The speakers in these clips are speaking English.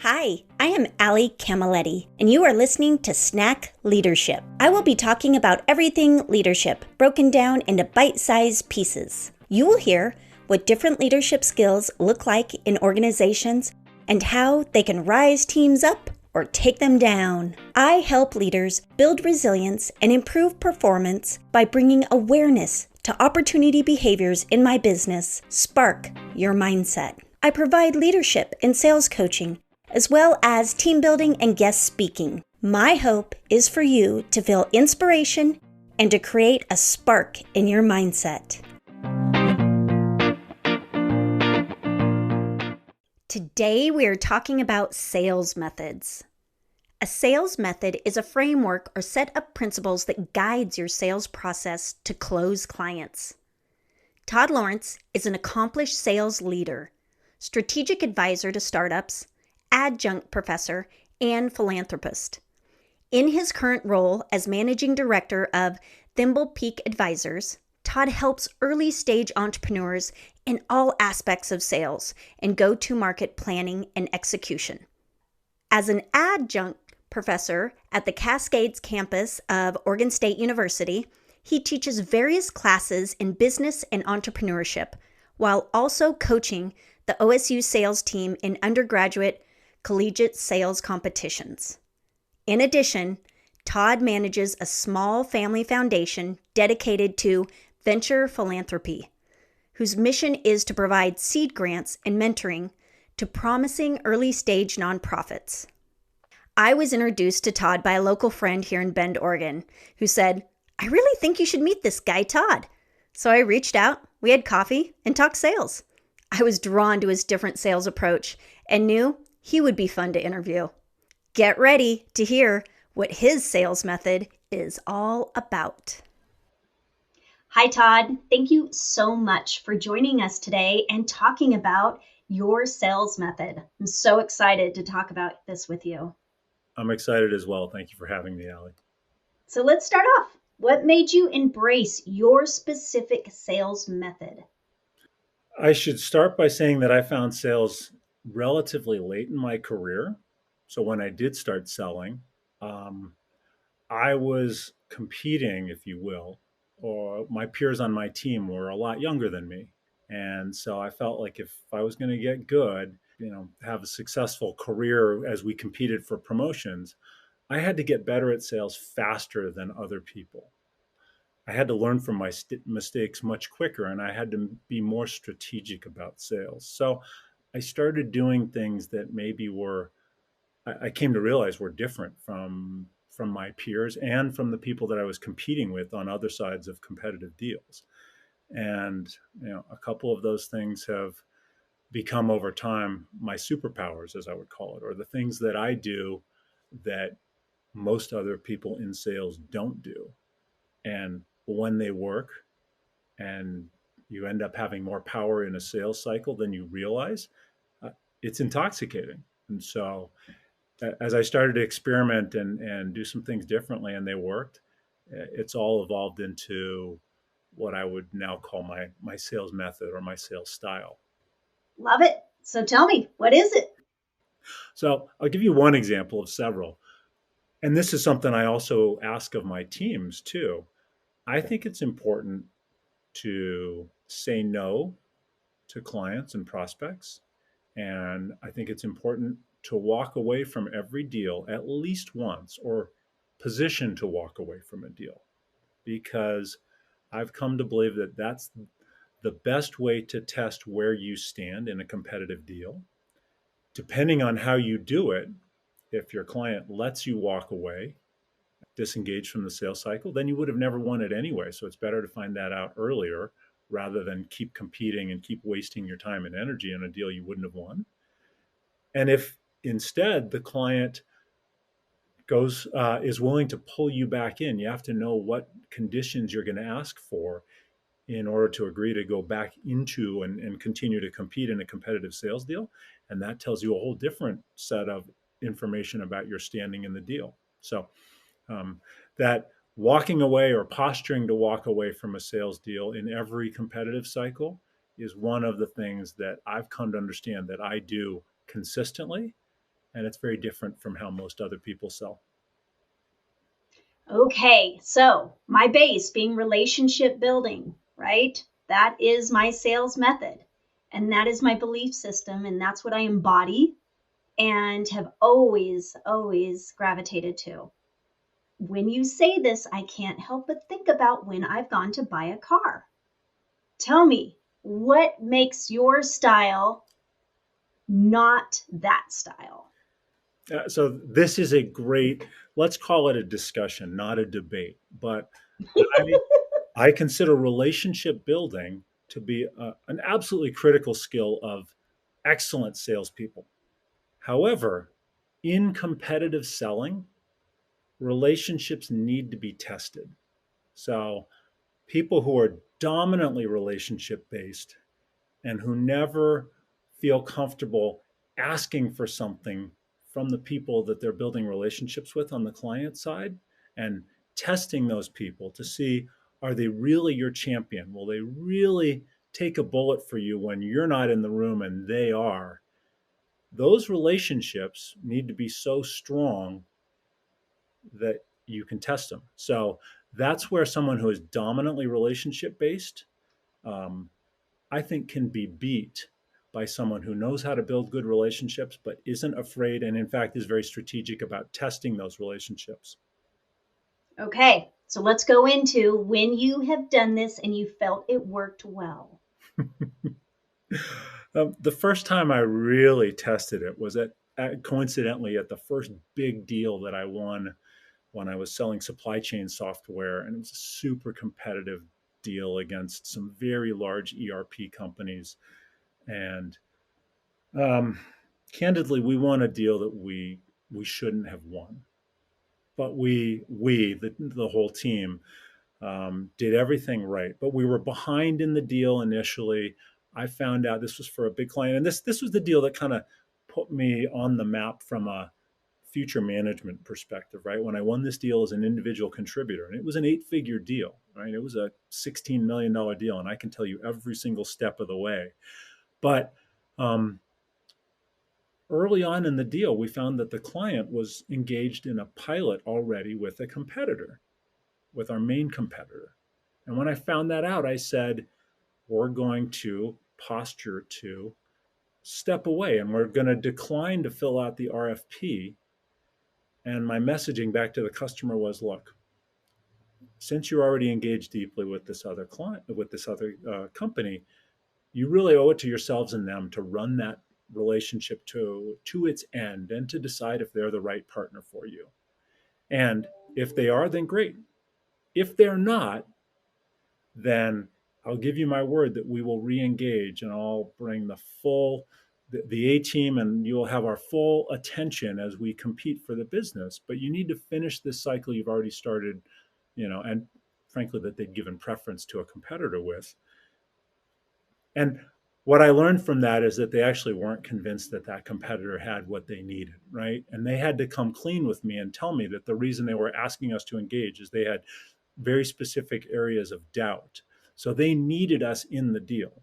Hi, I am Allie Camilletti, and you are listening to Snack Leadership. I will be talking about everything leadership, broken down into bite-sized pieces. You will hear what different leadership skills look like in organizations and how they can rise teams up or take them down. I help leaders build resilience and improve performance by bringing awareness to opportunity behaviors in my business. Spark your mindset. I provide leadership and sales coaching, as well as team building and guest speaking. My hope is for you to feel inspiration and to create a spark in your mindset. Today we are talking about sales methods. A sales method is a framework or set of principles that guides your sales process to close clients. Todd Laurence is an accomplished sales leader, strategic advisor to startups, adjunct professor, and philanthropist. In his current role as managing director of Thimble Peak Advisors, Todd helps early-stage entrepreneurs in all aspects of sales and go-to-market planning and execution. As an adjunct professor at the Cascades campus of Oregon State University, he teaches various classes in business and entrepreneurship, while also coaching the OSU Sales team in undergraduate collegiate sales competitions. In addition, Todd manages a small family foundation dedicated to venture philanthropy, whose mission is to provide seed grants and mentoring to promising early-stage nonprofits. I was introduced to Todd by a local friend here in Bend, Oregon, who said, "I really think you should meet this guy, Todd." So I reached out, we had coffee, and talked sales. I was drawn to his different sales approach and knew he would be fun to interview. Get ready to hear what his sales method is all about. Hi, Todd. Thank you so much for joining us today and talking about your sales method. I'm so excited to talk about this with you. I'm excited as well. Thank you for having me, Allie. So let's start off. What made you embrace your specific sales method? I should start by saying that I found sales relatively late in my career. So when I did start selling, um, I was competing, if you will, or my peers on my team were a lot younger than me. And so I felt like if I was going to get good, have a successful career as we competed for promotions, I had to get better at sales faster than other people. I had to learn from my mistakes much quicker, and I had to be more strategic about sales. So I started doing things that maybe I came to realize were different from my peers and from the people that I was competing with on other sides of competitive deals. And a couple of those things have become over time my superpowers, as I would call it, or the things that I do that most other people in sales don't do. And when they work and you end up having more power in a sales cycle than you realize, it's intoxicating. And so as I started to experiment and do some things differently and they worked, it's all evolved into what I would now call my sales method or my sales style. Love it. So tell me, what is it? So I'll give you one example of several. And this is something I also ask of my teams too. I think it's important to say no to clients and prospects. And I think it's important to walk away from every deal at least once or position to walk away from a deal, because I've come to believe that that's the best way to test where you stand in a competitive deal. Depending on how you do it, if your client lets you walk away, disengage from the sales cycle, then you would have never won it anyway. So it's better to find that out earlier rather than keep competing and keep wasting your time and energy in a deal you wouldn't have won. And if instead the client is willing to pull you back in, you have to know what conditions you're going to ask for in order to agree to go back into and continue to compete in a competitive sales deal. And that tells you a whole different set of information about your standing in the deal. So that walking away or posturing to walk away from a sales deal in every competitive cycle is one of the things that I've come to understand that I do consistently And it's very different from how most other people sell. Okay, so my base being relationship building, right? That is my sales method. And that is my belief system. And that's what I embody and have always gravitated to. When you say this, I can't help but think about when I've gone to buy a car. Tell me, what makes your style not that style? So this is a great, let's call it a discussion, not a debate. But I, I consider relationship building to be an absolutely critical skill of excellent salespeople. However, in competitive selling, relationships need to be tested. So people who are dominantly relationship based and who never feel comfortable asking for something from the people that they're building relationships with on the client side and testing those people to see, are they really your champion? Will they really take a bullet for you when you're not in the room and they are? Those relationships need to be so strong that you can test them. So that's where someone who is dominantly relationship based, um, I think, can be beat by someone who knows how to build good relationships, but isn't afraid and, in fact, is very strategic about testing those relationships. Okay, so let's go into when you have done this and you felt it worked well. The first time I really tested it was coincidentally at the first big deal that I won when I was selling supply chain software, and it was a super competitive deal against some very large ERP companies. And um, candidly, we won a deal that we shouldn't have won, but the whole team did everything right. But we were behind in the deal initially. I found out this was for a big client, and this was the deal that kind of put me on the map from a future management perspective, right? When I won this deal as an individual contributor, and it was an 8-figure deal, right? It was a $16 million deal, and I can tell you every single step of the way. But um, early on in the deal, we found that the client was engaged in a pilot already with a competitor, with our main competitor. And when I found that out, I said, we're going to posture to step away and we're going to decline to fill out the RFP. And my messaging back to the customer was, look, since you're already engaged deeply with this other client, with this other company, you really owe it to yourselves and them to run that relationship to its end and to decide if they're the right partner for you. And if they are, then great. If they're not, then I'll give you my word that we will re-engage and I'll bring the A team, and you'll have our full attention as we compete for the business. But you need to finish this cycle you've already started, and frankly, that they'd given preference to a competitor with. And what I learned from that is that they actually weren't convinced that that competitor had what they needed, right? And they had to come clean with me and tell me that the reason they were asking us to engage is they had very specific areas of doubt. So they needed us in the deal.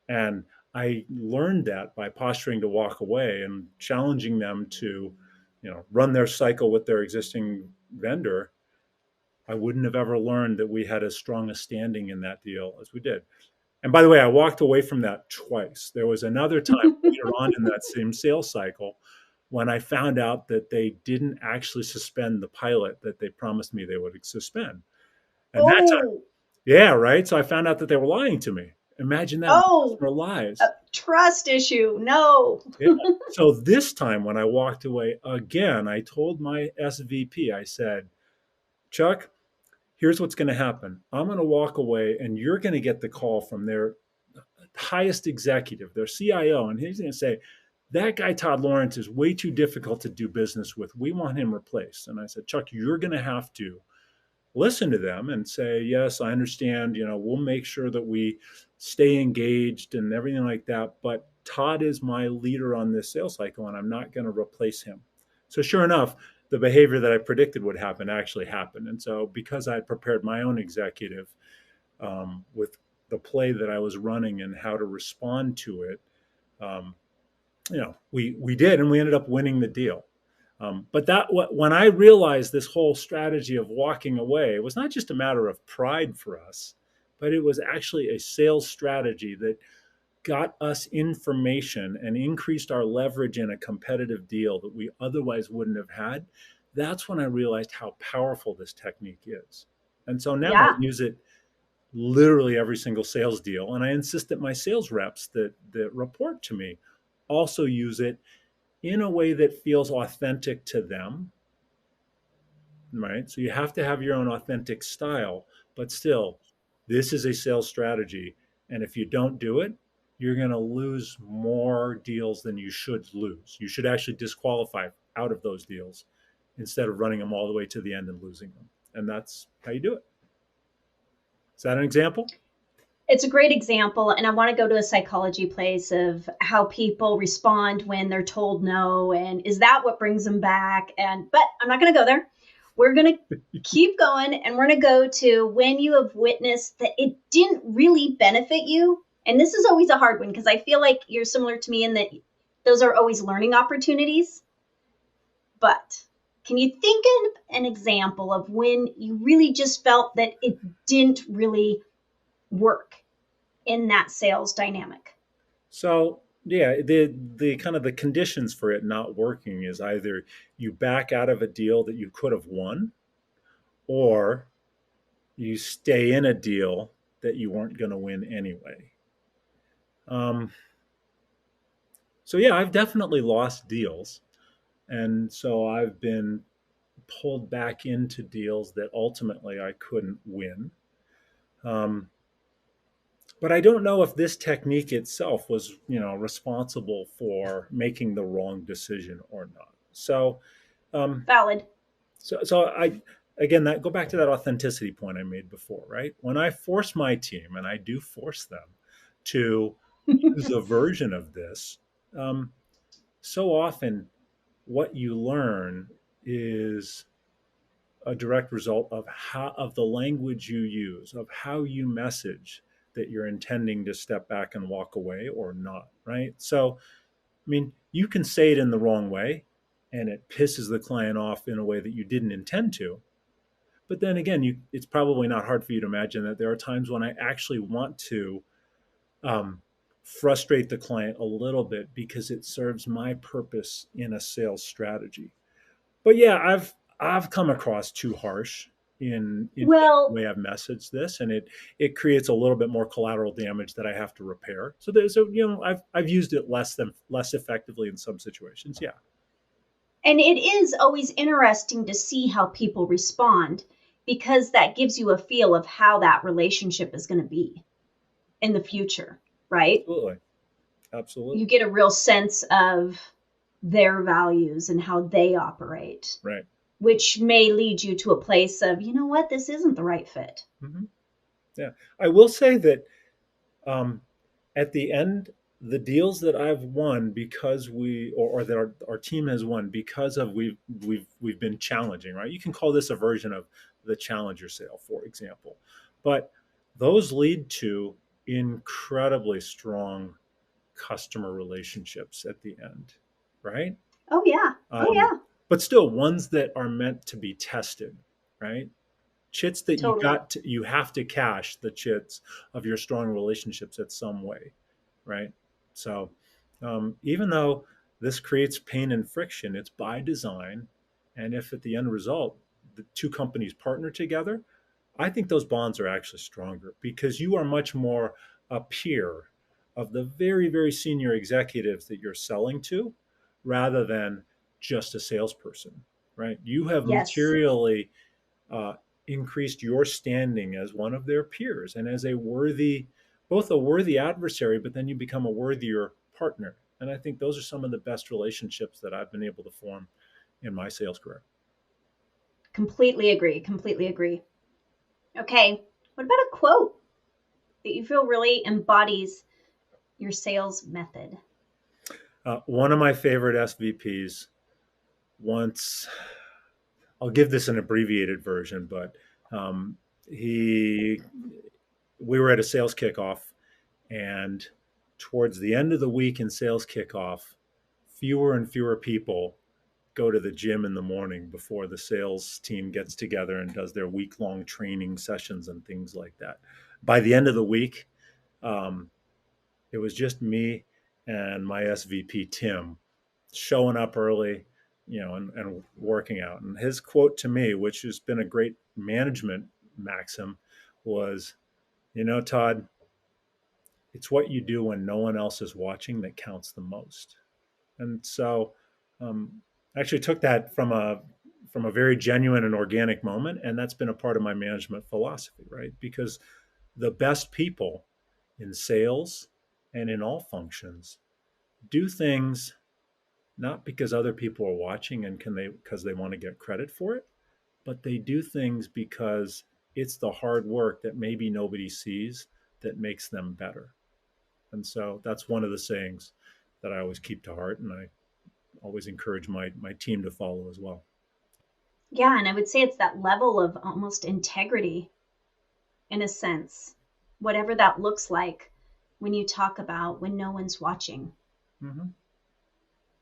And I learned that by posturing to walk away and challenging them to, run their cycle with their existing vendor. I wouldn't have ever learned that we had as strong a standing in that deal as we did. And by the way, I walked away from that twice. There was another time later on in that same sales cycle when I found out that they didn't actually suspend the pilot that they promised me they would suspend. And that time, Oh, yeah, right. So I found out that they were lying to me. Imagine that, oh, customer a lies. trust issue. No. Yeah. So this time when I walked away again, I told my SVP, I said, Chuck, here's what's going to happen. I'm going to walk away and you're going to get the call from their highest executive, their CIO, and he's going to say, that guy, Todd Laurence, is way too difficult to do business with. We want him replaced. And I said, Chuck, you're going to have to listen to them and say, yes, I understand, we'll make sure that we stay engaged and everything like that. But Todd is my leader on this sales cycle and I'm not going to replace him. So sure enough, the behavior that I predicted would happen actually happened. And so because I had prepared my own executive with the play that I was running and how to respond to it, um, we did, and we ended up winning the deal. But when I realized this whole strategy of walking away, it was not just a matter of pride for us, but it was actually a sales strategy that got us information and increased our leverage in a competitive deal that we otherwise wouldn't have had. That's when I realized how powerful this technique is. And so now I Yeah. use it literally every single sales deal. And I insist that my sales reps that report to me also use it in a way that feels authentic to them, right? So you have to have your own authentic style, but still, this is a sales strategy. And if you don't do it, you're going to lose more deals than you should lose. You should actually disqualify out of those deals instead of running them all the way to the end and losing them. And that's how you do it. Is that an example? It's a great example. And I want to go to a psychology place of how people respond when they're told no. And is that what brings them back? But I'm not going to go there. We're going to keep going, and we're going to go to when you have witnessed that it didn't really benefit you. And this is always a hard one because I feel like you're similar to me in that those are always learning opportunities. But can you think of an example of when you really just felt that it didn't really work in that sales dynamic? So yeah, the kind of the conditions for it not working is either you back out of a deal that you could have won, or you stay in a deal that you weren't going to win anyway. Um, so yeah, I've definitely lost deals, and so I've been pulled back into deals that ultimately I couldn't win. Um, but I don't know if this technique itself was, responsible for making the wrong decision or not. Um, Valid. so I again that go back to that authenticity point I made before, right? When I force my team, and I do force them to use a version of this, um, so often what you learn is a direct result of the language you use, of how you message that you're intending to step back and walk away or not, right? So, I mean, you can say it in the wrong way and it pisses the client off in a way that you didn't intend to. But then again, it's probably not hard for you to imagine that there are times when I actually want to um, frustrate the client a little bit because it serves my purpose in a sales strategy. But yeah, I've come across too harsh in the Well, way I've messaged this, and it creates a little bit more collateral damage that I have to repair. So I've used it less effectively in some situations. Yeah, and it is always interesting to see how people respond because that gives you a feel of how that relationship is going to be in the future, right? absolutely, You absolutely, get a real sense of their values and how they operate, right. which may lead you to a place of, you know what, this isn't the right fit. Hmm. Yeah, I will say that um, at the end, the deals that I've won because or that our team has won because of we've been challenging, right? You can call this a version of the challenger sale, for example, but those lead to incredibly strong customer relationships at the end, right? Oh, yeah. Oh, Um, yeah. but still ones that are meant to be tested, right? Chits that Totally. you have to cash the chits of your strong relationships at some way, right? So even though this creates pain and friction, it's by design. And if at the end result the two companies partner together, I think those bonds are actually stronger because you are much more a peer of the very, very senior executives that you're selling to rather than just a salesperson, right? You have Yes. materially uh, increased your standing as one of their peers and as both a worthy adversary, but then you become a worthier partner. And I think those are some of the best relationships that I've been able to form in my sales career. Completely agree. Completely agree. Okay. What about a quote that you feel really embodies your sales method? One of my favorite SVPs once, I'll give this an abbreviated version, but um, he, we were at a sales kickoff, and towards the end of the week in sales kickoff, fewer and fewer people go to the gym in the morning before the sales team gets together and does their week-long training sessions and things like that. By the end of the week, it was just me and my SVP, Tim, showing up early, and working out. And his quote to me, which has been a great management maxim, was, Todd, it's what you do when no one else is watching that counts the most. And so I actually took that from a very genuine and organic moment. And that's been a part of my management philosophy, right? Because the best people in sales and in all functions do things not because other people are watching and because they want to get credit for it, but they do things because it's the hard work that maybe nobody sees that makes them better. And so that's one of the sayings that I always keep to heart, and I always encourage my team to follow as well. Yeah, and I would say it's that level of almost integrity, in a sense, whatever that looks like when you talk about when no one's watching. Mm-hmm.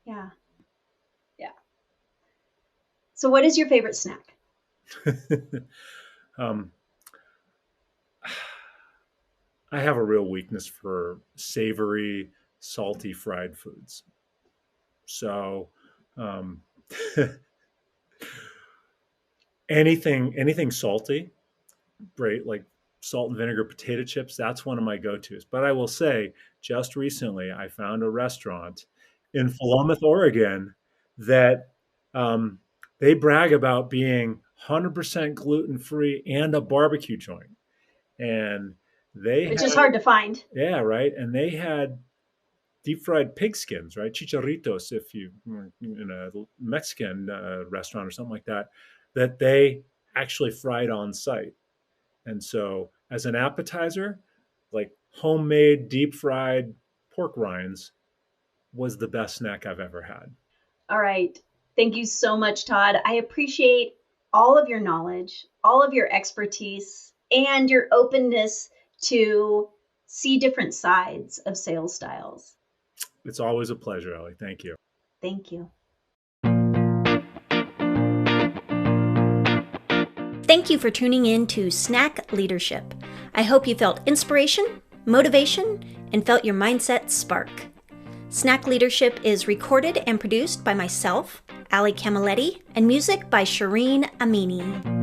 Yeah. So what is your favorite snack? I have a real weakness for savory, salty fried foods. So anything salty, great, like salt and vinegar potato chips, that's one of my go-tos. But I will say, just recently, I found a restaurant in Philomath, Oregon, that they brag about being 100% gluten-free and a barbecue joint. And Which is hard to find. Yeah, right. And they had deep fried pig skins, right? Chicharritos, if you were in a Mexican restaurant or something like that, that they actually fried on site. And so as an appetizer, like homemade deep fried pork rinds was the best snack I've ever had. All right. Thank you so much, Todd. I appreciate all of your knowledge, all of your expertise, and your openness to see different sides of sales styles. It's always a pleasure, Ellie. Thank you. Thank you. Thank you for tuning in to Snack Leadership. I hope you felt inspiration, motivation, and felt your mindset spark. Snack Leadership is recorded and produced by myself, Ali Camilletti, and music by Shireen Amini.